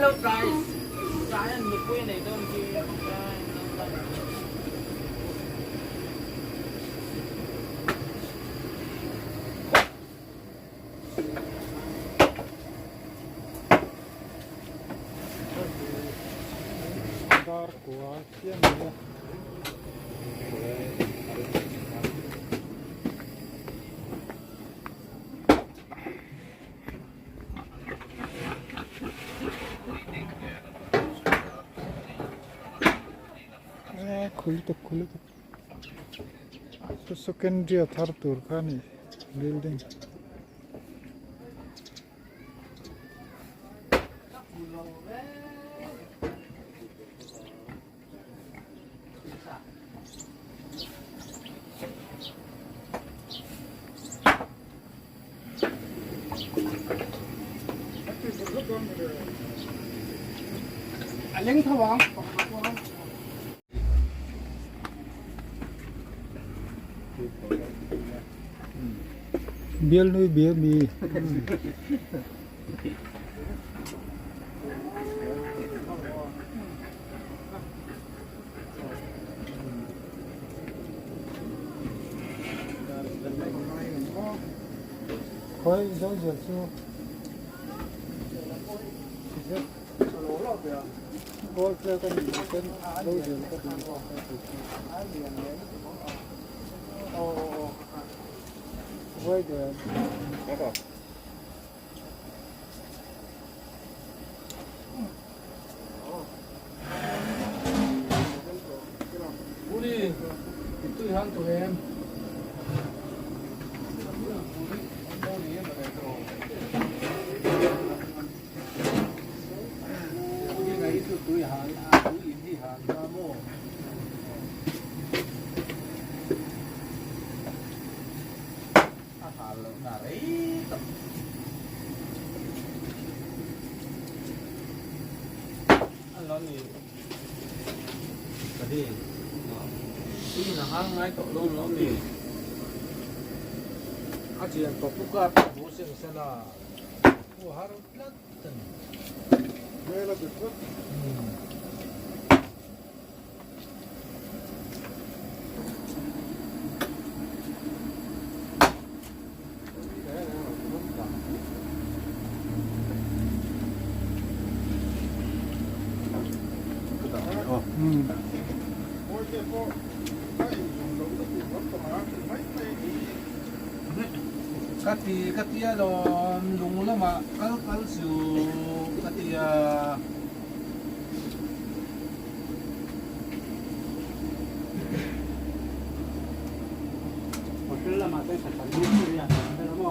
lâu trái trái ăn được quên này đơn thì không trái dar của chiên nữa. खुलतो तो सेकेंडरी थर तुर खानी building anh thao bóng biel nuôi bia mì khói dấu dệt xưa cô theo cái gì trên dấu dệt cái gì với được 우리 또 한 또 해. 우리가 이또 또 한, 또 인디 한, 뭐. Tadi, ini nahang ngai tok lon lon ni. Aji yang topuka boseng sana. Oh harus laten. Böyle bir Katia don dung lama kal su katia hotel lama tu satu misteri yang ada lama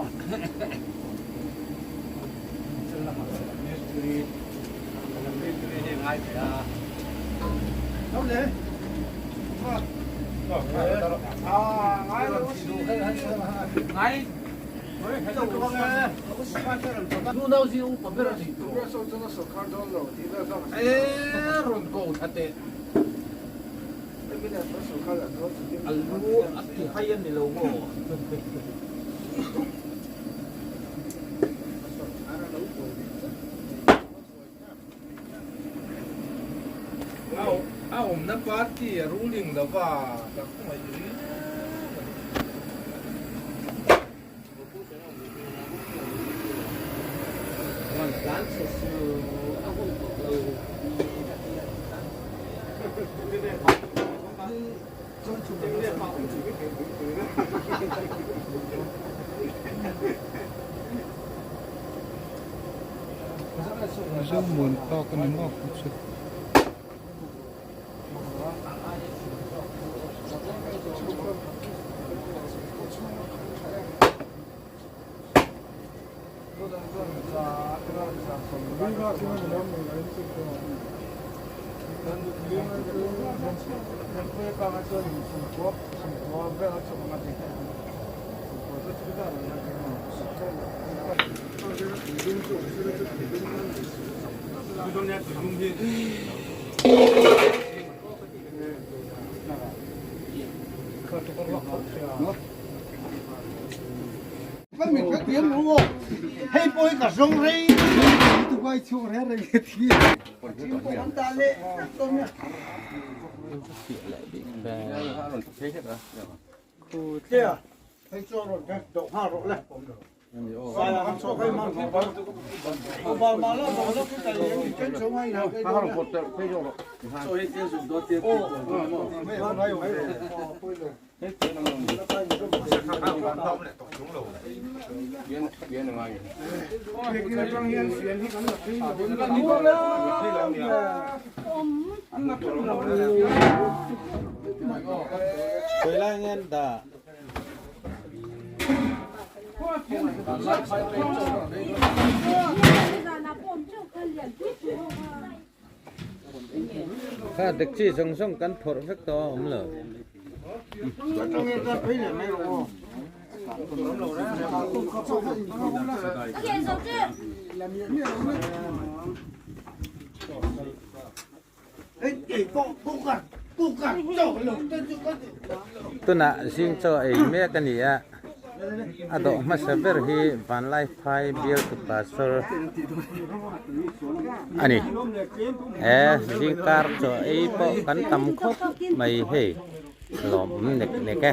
hotel lama misteri dalam misteri ni ngai ya đâu đấy ngai ngai nu đâu gì cũng còn biết là gì ron câu thật đấy lu aktif hay anh đi lâu mà na party ruling da ba da kuma yi Zoom muốn to cái nó cũng sẽ phân mình các tiếng đúng không hay bôi cả rong rây tụi quay chua hết rồi thì ta lệ tôm nhá kia hay cho rồi cái đậu hoa rồi này phải là cho cái măng vào mà nó cái tài liệu cái sống hay nào cái đó một trận cái rồi cho hết tiền dùng đó tiền mấy hôm nay mấy rồi hết tiền nó biến ngoài cái trong hiện chuyển thì cũng là Quay lại nghe ta. Ka tek chi song song kan thor vek to om lo. trong hiện ta thấy là mấy rồi Tu na sing cho ai me kan ya. Ado ma saber hi van lai phai biel tu pastor. Ani. Sing kar cho ai po kan tam khop mai he. Lom nek nek ke.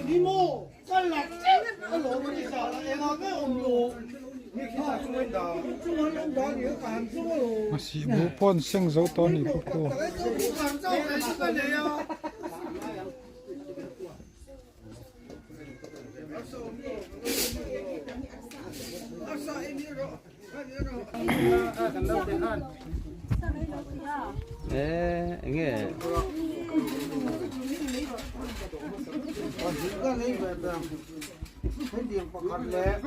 đi mua cái là chết cái lỗ mà đi xả là em cái ôm lỗ你看中文的，中文能把你喊住喽。是无判生手到你不过。喊照还是个人呀？nghe. Thấy điểm bạc hạt lẹ.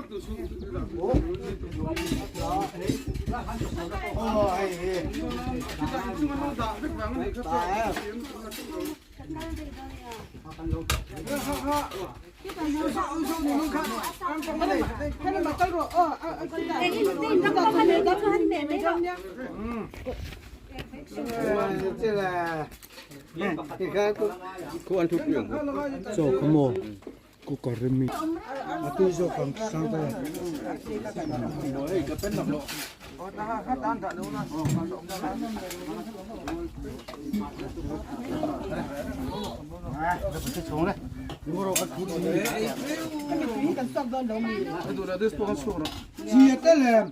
Cô ăn thuốc biển. Cho có mồ. Cô có rừng mì. Tôi cho còn sang đây. Chị tới làm.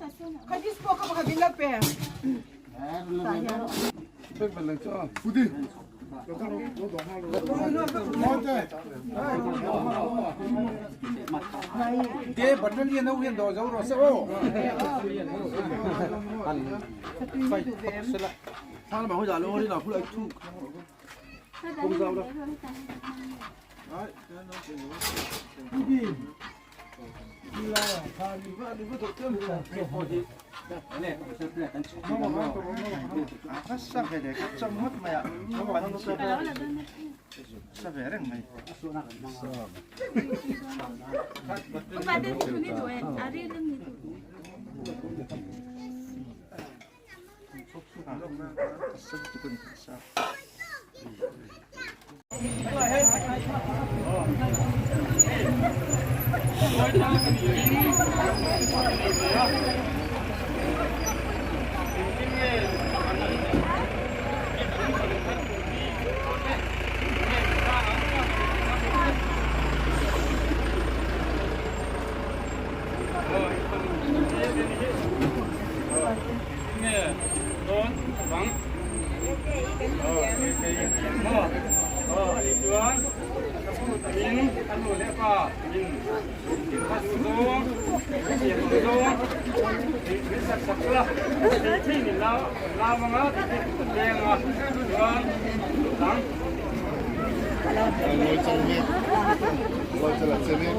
Cái bật nó liên đâu hiện đồ dấu rồi sao? Phải sao mà bây giờ luôn đi nào phụ lại thu. Không dấu đâu. Đi. Đi là thằng đi vợ tổ chức này sắp về để cắt trong mất mày ạ, không phải nó sắp về đấy mày. Ngồi trong miệng. Ngồi cho là trên miệng.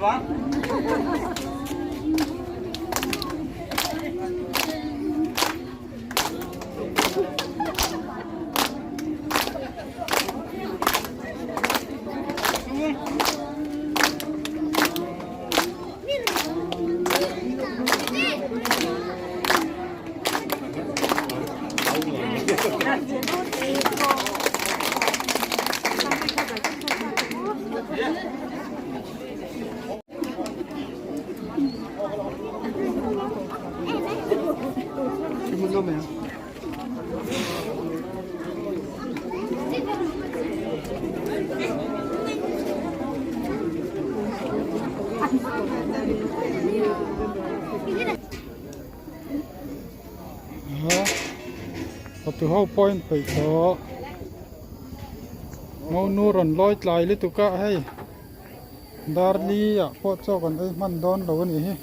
bác. Có từ hậu point phải có ngô nu rần lôi lại lấy tụ cả hay Darli à, pot cho còn ấy man đón đầu này